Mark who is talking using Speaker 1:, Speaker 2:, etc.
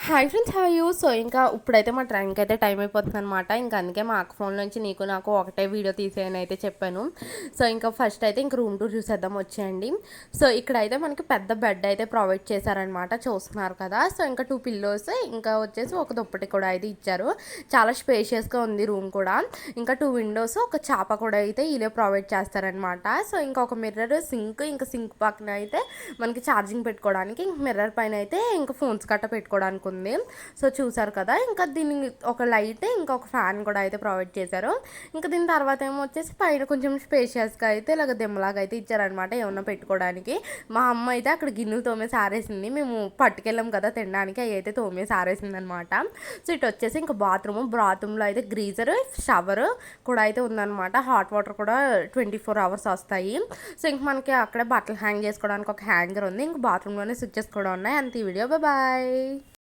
Speaker 1: Hi friends, how are you? So ఇంకా ఇప్పుడైతే మా ట్రైన్కి అయితే టైం అయిపోతుంది అనమాట. ఇంకా అందుకే మా అక్క ఫోన్ నుంచి నాకు ఒకటే వీడియో తీసేయని అయితే చెప్పాను. సో ఇంకా ఫస్ట్ అయితే ఇంక రూమ్ టూర్ చూసేద్దాం వచ్చేయండి. సో ఇక్కడైతే మనకి పెద్ద బెడ్ అయితే ప్రొవైడ్ చేశారనమాట, చూస్తున్నారు కదా. సో ఇంకా 2 పిల్లోస్, ఇంకా వచ్చేసి ఒక దుప్పటి కూడా అయితే ఇచ్చారు. చాలా స్పేషియస్గా ఉంది రూమ్ కూడా. ఇంకా 2 విండోస్, ఒక చాప కూడా అయితే వీళ్ళే ప్రొవైడ్ చేస్తారనమాట. సో ఇంకా ఒక మిర్రర్, సింక్, ఇంకా సింక్ పక్కన అయితే మనకి ఛార్జింగ్ పెట్టుకోవడానికి, ఇంక మిర్రర్ పైన అయితే ఇంకా ఫోన్స్ గట్ట పెట్టుకోవడానికి ఉంది. సో చూసారు కదా. ఇంకా దీన్ని ఒక లైట్, ఇంకా ఒక ఫ్యాన్ కూడా అయితే ప్రొవైడ్ చేశారు. ఇంకా దీని తర్వాత ఏమో వచ్చేసి పైన కొంచెం స్పేషియస్గా అయితే ఇలాగ దిమ్మలాగా అయితే ఇచ్చారనమాట, ఏమన్నా పెట్టుకోవడానికి. మా అమ్మ అయితే అక్కడ గిన్నెలు తోమేసి ఆరేసింది, మేము పట్టుకెళ్ళాం కదా తినడానికి, అవి అయితే తోమేసి ఆరేసింది అనమాట. సో ఇటు వచ్చేసి ఇంకా బాత్రూంలో అయితే గ్రీజర్, షవర్ కూడా అయితే ఉందన్నమాట. హాట్ వాటర్ కూడా 24 అవర్స్ వస్తాయి. సో ఇంక మనకి అక్కడే బట్టలు హ్యాంగ్ చేసుకోవడానికి ఒక హ్యాంగర్ ఉంది. ఇంక బాత్రూంలోనే స్విచ్చెస్ కూడా ఉన్నాయి. అంత ఈ వీడియో. బాయ్.